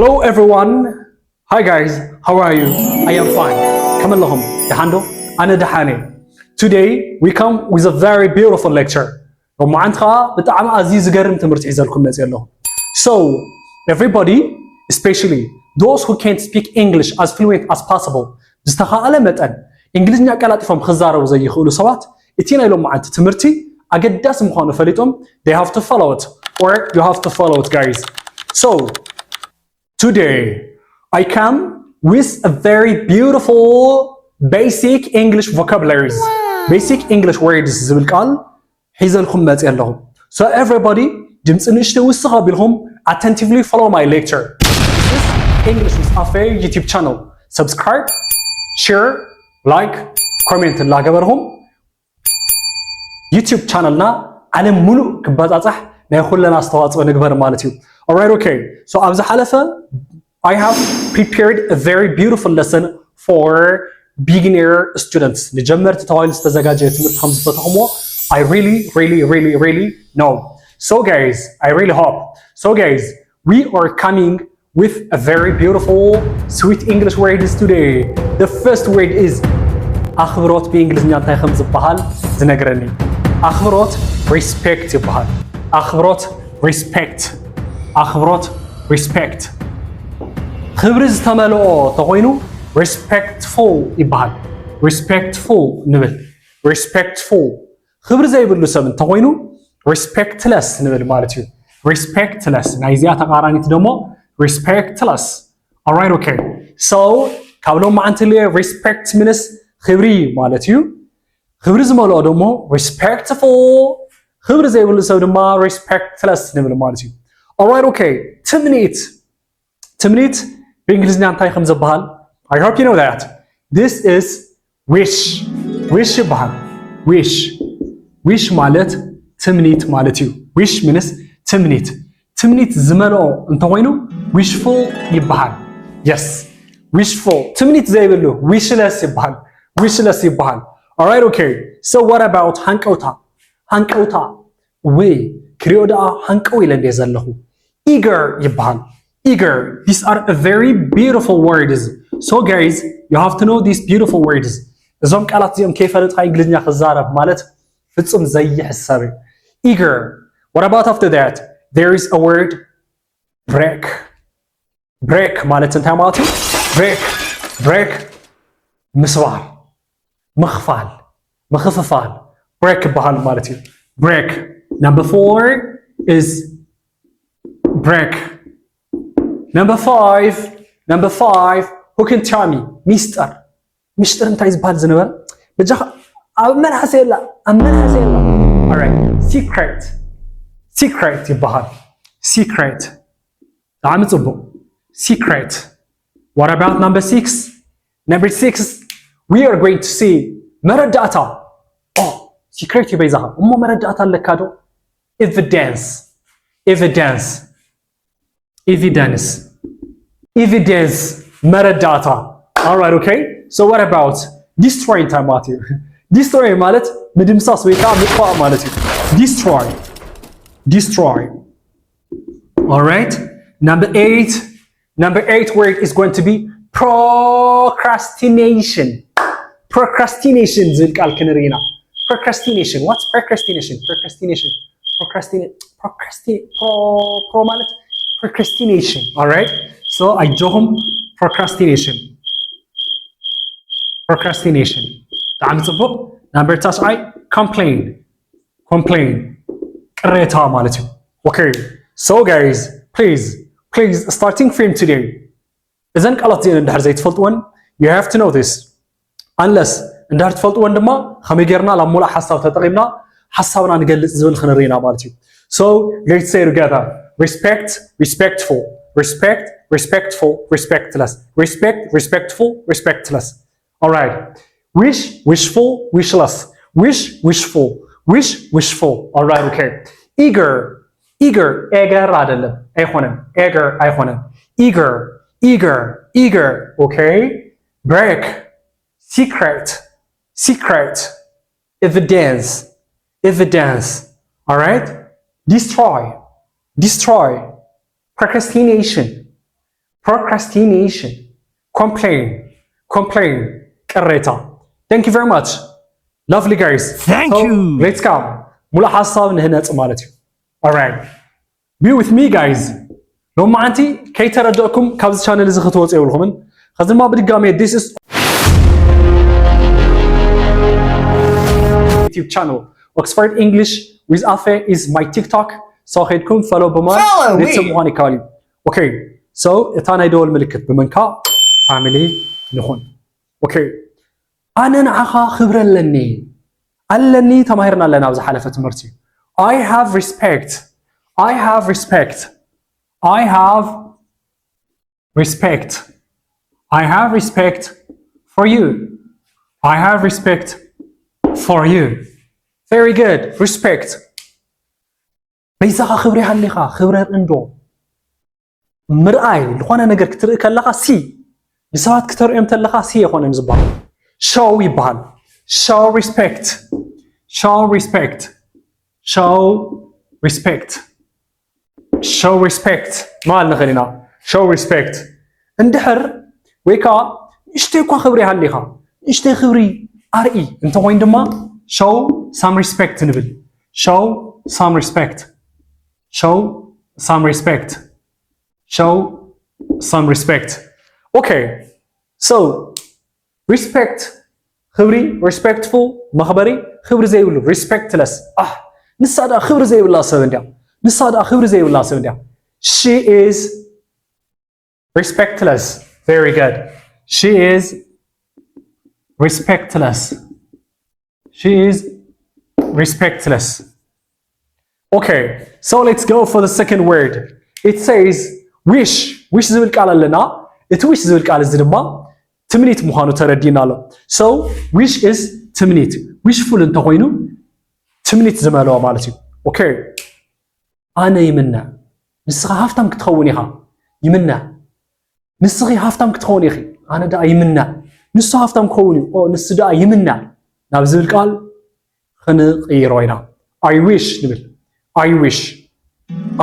Hello everyone. Hi guys. How are you? I am fine. كم اللهم دحاندو أنا دحاني. Today we come with a very beautiful lecture. لوماعنتها بتاعم عزيز جرم تمرت عزلكم نزيلهم. So everybody, especially those who can't speak English as fluent as possible, بستخاله متن إنجليزنا كلات فهم خزارة وزي يخلو سوات. إتينا لوماعنت تمرتي أجداس مخانو فليتهم. They have to follow it or you have to follow it, guys. So today I come with a very beautiful basic English vocabularies. Basic English words زبل قال حيزلكم متيلهم. So everybody جمس نشتو الصحابيلهم attentively follow my lecture. This English with Affair YouTube channel. Subscribe, share, like, comment لا جبرهم. YouTube channel نا على ملو كبازح نأخذ لنا استوات ونكبر مالتيو. Alright, okay. So أبز حلفة I have prepared a very beautiful lesson for beginner students. نجمر تتوالي استزاجات تمرت خمس بتهمو. I really know. So guys, I really hope. So guys, we are coming with a very beautiful, sweet English words today. The first word is أخبرت بإنجليزية تاي خمس بحال زنقرني. أخبرت respect بحال. أخبرت respect. خبرز تملؤ تقوينو respectful يبحال. respectful نبل. respectful. خبرز يبلو سبن تقوينو respectless نبل مالتيو. respectless. نايزيا تقاراني تدمو respectless. Alright, okay. So كابلو معنت لي respect منس خبري مالتيو. خبرز مالو دمو respectful. خبرز يبلو سبن ما respectless نبل مالتيو. Alright, okay. تمنيت بإنجليزية أنتاي خمسة بحال. I hope you know that. This is wish. wish بحال. wish مالت تمنيت مالتيو. wish منس تمنيت زملو انت وينو wishful يبحال. yes wishful. تمنيت زي بلو wishless يبحال. Alright, okay. So what about هنكوتا وي كريودا هنكوي لندي زلهو eager يبحال. eager. These are very beautiful words. So guys, you have to know these beautiful words. እዞም ቃላት እዚኦም ከይፈለጥካ እንግሊዝኛ ክዛረብ ማለት ፍጹም ዘይሕሰብ eager. What about after that? There is a word break ማለት እንታይ ማለት እዩ? break ምስባር ምኽፍፋል break ይበሃል ማለት እዩ። break. Number 4 is break. Number 5, who can tell me? ሚስጥር እንታይ ዝበሃል ዝነበረ በጃ ኣብ መናሐሰ የላ alright. secret ይበሃል. secret. በጣም ጽቡቅ secret. What about number 6? Number 6, we are going to see መረዳእታ. secret ይበይዛኻ እሞ መረዳእታ ኣለካ ዶ? evidence መረዳእታ. Alright, okay. So what about destroy እንታይ ማለት እዩ? destroy ማለት ምድምሳስ ወይ ከዓ ምጥፋእ ማለት እዩ። destroy. Alright. Number 8 word is going to be procrastination ዝብል ቃል ክንሪና procrastination. What's procrastination? pro ማለት procrastination. Alright. So I join procrastination. በጣም ጽቡቅ. Number 9, complain ቅሬታ ማለት እዩ። Okay. So guys, please starting from today እዘን ቃላት እዚአን እንድሕር ዘይትፈልጥወን you have to know this. unless እንድሕር ትፈልጥወን ድማ ከመይ ጌርና ላብ ሙሉእ ሓሳብ ተጠቒምና ሓሳብና ንገልጽ ዝብል ክንሪና ማለት እዩ። So let's say together. respectful, respectful, respectless. respectless. Alright. wishful, wishless. wishful. Alright, okay. eager አይደለም አይሆንም. eager. Okay. break. secret. evidence. Alright. destroy. procrastination. procrastination, complain, ቅሬታ. Thank you very much. Lovely guys. Thank you. Let's go. ሙሉ ሐሳብ ንህነጽ ማለት እዩ. Alright. Be with me guys. ሎማዓንቲ ከይተረዳእኩም ካብዚ ቻነል እዚ ክትወጽኡ ይብልኩምን. ከዚ ድማ ብድጋሚ this is YouTube channel. Oxford English with Afe is my TikTok. So ኸይድኩም follow በማድረግ ንትሰምዑን ይካሉ. Okay. So እታ ናይ ደወል ምልክት ብምንካ family ንኹን. Okay. ኣነ ንዓኻ ክብሪ ኣለኒ ተማሂርና ኣለና ኣብ ዝሓለፈ ትምህርቲ. I have respect for you. I have respect for you. Very good. Respect. በይዛኻ ክብሪ ሃሊኻ ክብሪ እንዶ ምርኣይ ዝኾነ ነገር ክትርኢ ከለኻ ሲ ንሰባት ክትርእዮም ተለኻ ሲ ይኾነን ዝበሃል show ይበሃል. show respect ማል ንኽእልና show respect እንድሕር ወይ ከዓ ንእሽተይ እኳ ክብሪ ሃሊኻ ንእሽተይ ክብሪ ኣርኢ እንተኮይኑ ድማ show some respect ንብል. show some respect. Okay, so respect ክብሪ respectful መኽበሪ ክብሪ ዘይብሉ respectless ንሳዳ ክብሪ ዘይብላ ሰብ እንድያ she is respectless. Very good. She is respectless. Okay, so let's go for the second word. It says wish ዝብል ቃል ኣለና. እቲ wish ዝብል ቃል እዚ ድማ ትምኒት ምዃኑ ተረዲና ኣሎ. So wish is ትምኒት. wishful እንተኮይኑ ትምኒት ዝመልኦ ማለት እዩ. Okay. ኣነ ይምነ ንስኻ ሃፍታም ክትኸውን ኢኻ ይምነ ንስኺ ሃፍታም ክትኸውን ኢኺ ኣነ ደኣ ይምነ ንሱ ሃፍታም ክኸውን እዩ ንሱ ደኣ ይምነ ናብ ዝብል ቃል ክንቕይሮ ኢና. I wish ንብል. I wish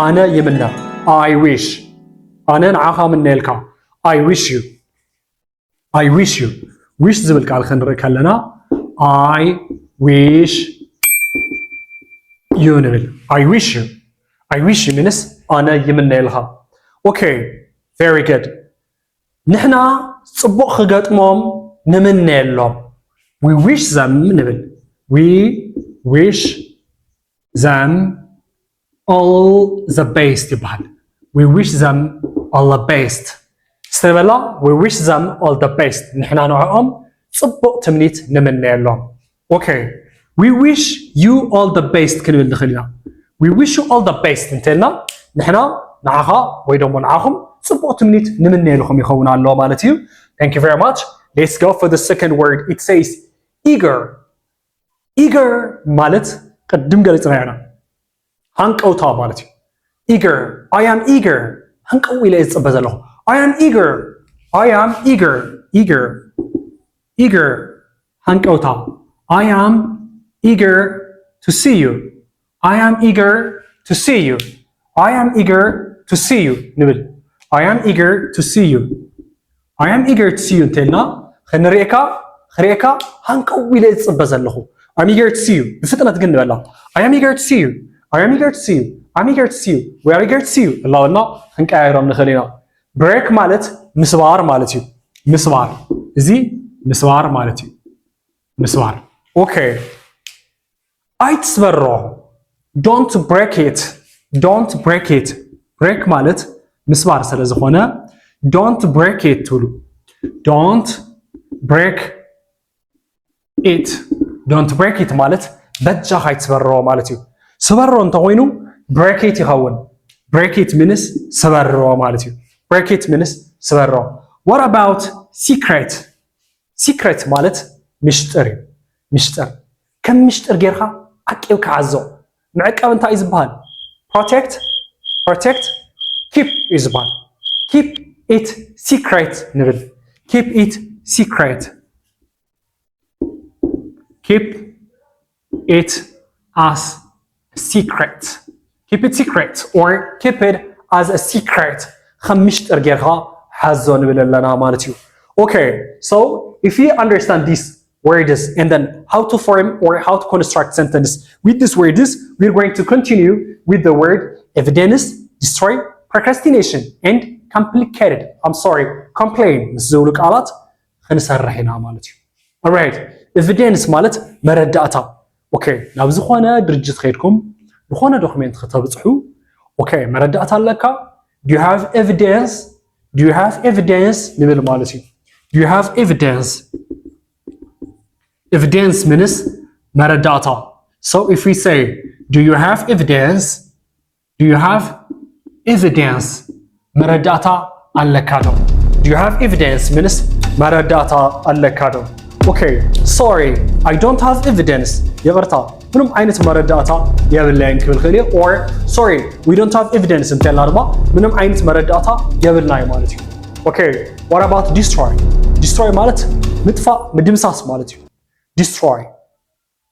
ኣነ ይምነ. I wish ኣነ ንዓኻ ምነየልካ. I wish you wish ዝብል ቃል ክንርኢ ከለና I wish you ንብል. I wish you means ኣነ ይምነየልካ. Okay, very good. ንሕና ጽቡቕ ክገጥሞም ንምነየሎም we wish them ንብል. we wish them all the best ይበሃል. we wish them all the best ስተበላ we wish them all the best ንሕና ንዕኦም ጽቡቕ ትምኒት ንምነየሎም. Okay, we wish you all the best ክንብል ንኽእል ኢና. we wish you all the best እንተልና ንሕና ንዓኻ ወይ ደሞ ንዓኹም ጽቡቕ ትምኒት ንምነየልኩም ይኸውን ኣሎ ማለት እዩ. Thank you very much. Let's go for the second word. It says eager ማለት ቅድም ገሊጽና ኢና ሃንቀውታ ማለት እዩ. eager I am eager ሃንቀው ኢለ ዝጽበ ዘለኹ I am eager ሃንቀውታ. I am eager to see you. I am eager to see you ንብል. I am eager to see you እንተልና ክንርኤካ ሃንቀው ኢለ ዝጽበ ዘለኹ I'm eager to see you ብፍጥነት ግን ንበላ I am eager to see you we are eager to see you ኣላወልና ክንቀያይሮም ንኽእል ኢና. break ማለት ምስባር ማለት እዩ. ምስባር እዚ ምስባር ማለት እዩ. ምስባር. Okay, ኣይትስበሮ don't break it. break ማለት ምስባር ስለ ዝኾነ don't break it ትብሉ. don't break it ማለት በጃኻ ኣይትስበሮ ማለት እዩ. ስበሮ እንተኮይኑ break it ይኸውን. break it means ስበሮ ማለት እዩ. break it means ስበሮ. what about secret ማለት ምስጢር እዩ. ምስጢር ከም ምስጢር ጌርካ ዓቂብካ ዓዞ ምዕቃብ እንታይ እዩ ዝበሃል? protect keep እዩ ዝበሃል. keep it secret ንብል. keep it secret as secret or keep it as a secret ከም ምስጢር ጌርካ حزو نبللنا مالتيو. Okay, so if you understand these words and then how to form or how to construct sentence with these words, we're going to continue with the word evidence, destroy, procrastination, and complicated. I'm sorry, complain. زولك علات خنسرحنا مالتيو. Alright, evidence مالت مرداتا. Okay, نابز خوانا درجة خيركم نخوانا دوكمنت خطابتحو. Okay, مرداتا لكا. Do you have evidence? Do you have evidence? نبل مالتيو. Do you have evidence? Evidence means metadata. So if we say, do you have evidence? Do you have evidence? Metadata allekado. Do you have evidence means metadata allekado. Okay, sorry, I don't have evidence. يغرتا منهم عينة metadata يبلين كبل خليه or sorry, we don't have evidence انتين لارما منهم عينة metadata يبلنا مالتي. Okay, what about destroy? Destroy مالت مدفع مدمساس مالتي. Destroy.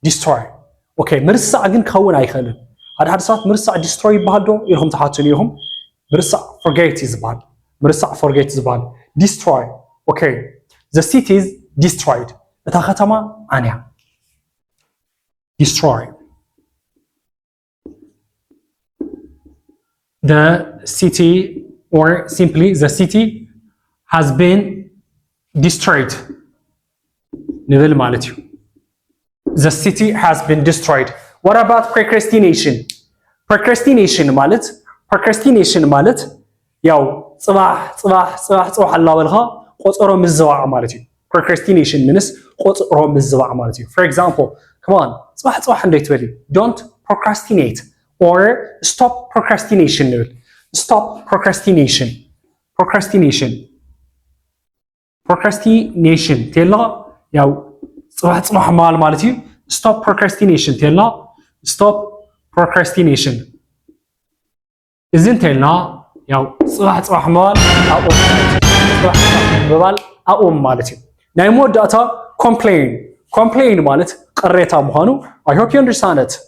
Destroy. Okay, مرسع عن كون أيخلن. هذا ساعات مرسع destroy بهادو يرهم تحاتنيهم. مرسع forget زبان. مرسع forget زبان. Destroy. Okay. The city is destroyed. ختما عنيا. Destroy. The city or simply the city has been destroyed. نبل مالتيو. The city has been destroyed. What about procrastination? Procrastination مالت ياو صباح الله والها قصرو مزواع مالتي. Procrastination means قصرو مزواع مالتي. For example, come on, صباح عندي تولي. Don't procrastinate or stop procrastination. Stop procrastination. Procrastination. تلا ياو صباح مال مالتي. Stop procrastination. تلا stop procrastination. إذن تلا ياو صباح مال أقوم مالتي. نايمو داتا complain مالت قريتا مهانو. I hope you understand it.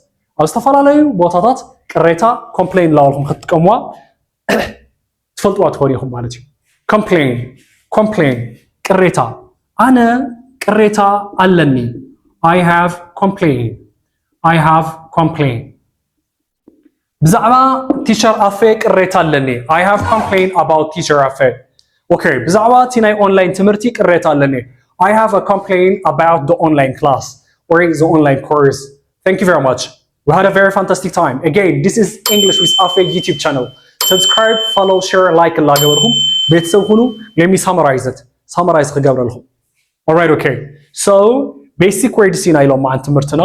أستفعل عليه بوتاتات قريتا complain لاولهم خدكموا تفلتوا تخونيهم مالتي. complain قريتا أنا قريتا علني. I have complained. بزعما teacher أفي قريتا علني. I have complained about teacher أفي. Okay, بزعما تيناي online تمرتي قريتا علني. I have a complaint about the online class or the online course. Thank you very much. We had a very fantastic time. Again, this is English with Afe YouTube channel. Subscribe, follow, share, like, and like. Let me summarize it. Alright, okay. So, basic words in ሎማዓንቲ ትምህርትና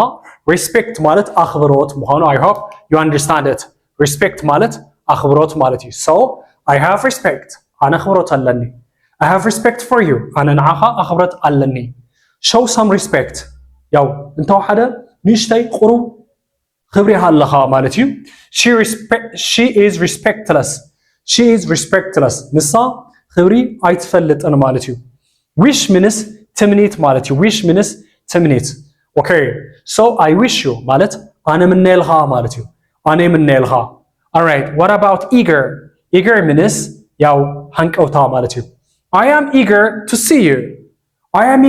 respect ማለት አኽብሮት መሆኑ I hope you understand it. Respect ማለት አኽብሮት ማለት እዩ. So, I have respect. أنا አኽብሮት ኣለኒ. I have respect for you. أنا ንዓኻ አኽብሮት ኣለኒ. Show some respect. ያው እንተው ሓደ ንሽተይ ቁሩብ ክብሪሃ ኣለኻ ማለት እዩ. She is respectless. ንሳ ክብሪ ኣይትፈልጥን ማለት እዩ. Wish means ትምኒት ማለት እዩ. Wish means ትምኒት. Okay, so I wish you ማለት ኣነ ምነልኻ ማለት እዩ. ኣነ ምነልኻ. Alright, what about eager? Eager means ያው ሃንቀውታ ማለት እዩ. I am eager to see you. I am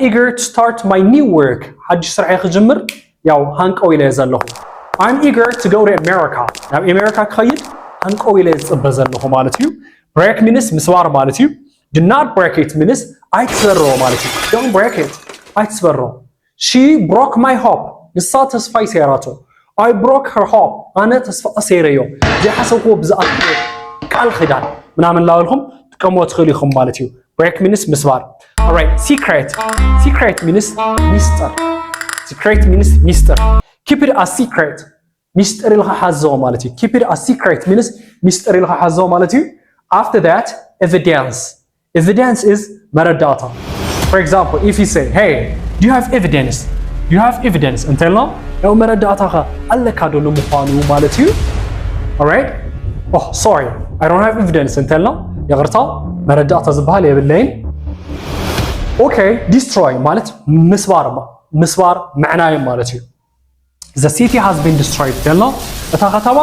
eager to start my new work. ሓድሽ ስራሕይ ክጅምር ያው ሃንቀው ኢለ ዘለኹ. I'm eager to go to America. ናብ ኣሜሪካ ክኸይድ ሃንቀው ኢለ ዝፅበ ዘለኹ ማለት እዩ. Break means ምስባር ማለት እዩ. Do not break it means ኣይትሰብሮ ማለት እዩ. Don't break it. ኣይትሰብሮ. She broke my hope. ንሳ ተስፋ ይሰራቶ. I broke her hope. ኣነ ተስፋ ሰይረዮ. ዘይሓሰብክዎ ብዝኣክል ቃል ኺዳን ምናምን ላውልኩም ትቀምዎ ትኽእሉ ኢኹም ማለት እዩ. Break means ምስባር. Alright, secret means ሚስጥር. Keep it a secret. ሚስጥር ኢልኻ ሓዘዎ ማለት እዩ. Keep it a secret means ሚስጥር ኢልኻ ሓዘዎ ማለት እዩ. After that, evidence is መረዳእታ. For example, if you say, hey, do you have evidence? እንተልና ያው መረዳእታኻ ኣለካ ዶ ንምዃኑ ማለት እዩ. Alright? Oh, sorry, I don't have evidence እንተልና ይቕርታ መረዳእታ ዝበሃል የብለይን. Okay, destroy ማለት ምስባር መዕናይ ማለት እዩ. The city has been destroyed እንተልና እታ ከተማ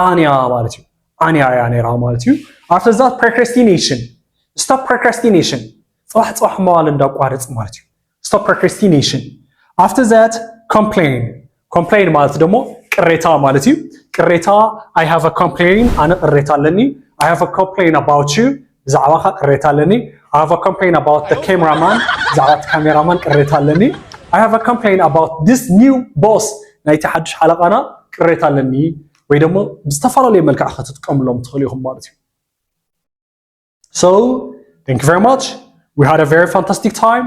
ዓንያ ማለት እዩ. ኣንያ እያ ነይራ ማለት እዩ after that procrastination stop procrastination ፅባሕ መዋል እንዳቋርፅ ማለት እዩ stop procrastination after that complain ማለት ደግሞ ቅሬታ ማለት እዩ ቅሬታ I have a complaint ኣነ ቅሬታ ኣለኒ I have a complaint about you ብዛዕባኻ ቅሬታ ኣለኒ I have a complaint about the cameraman ብዛዕባ ካሜራማን ቅሬታ ኣለኒ I have a complaint about this new boss ናይቲ ሓድሽ ሓለቃና ቅሬታ ኣለኒ ወይ ደግሞ ብዝተፈላለየ መልክዕ ክትጥቀምሎም ትኽእሉ ኢኹም ማለት እዩ So thank you very much we had a very fantastic time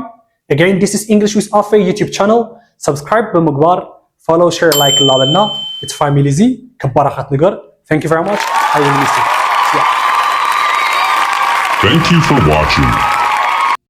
again this is English with Afe YouTube channel subscribe ብምግባር follow share like ላለና it's family Z ከባራኻት ነገር thank you very much I will miss you Thank you for watching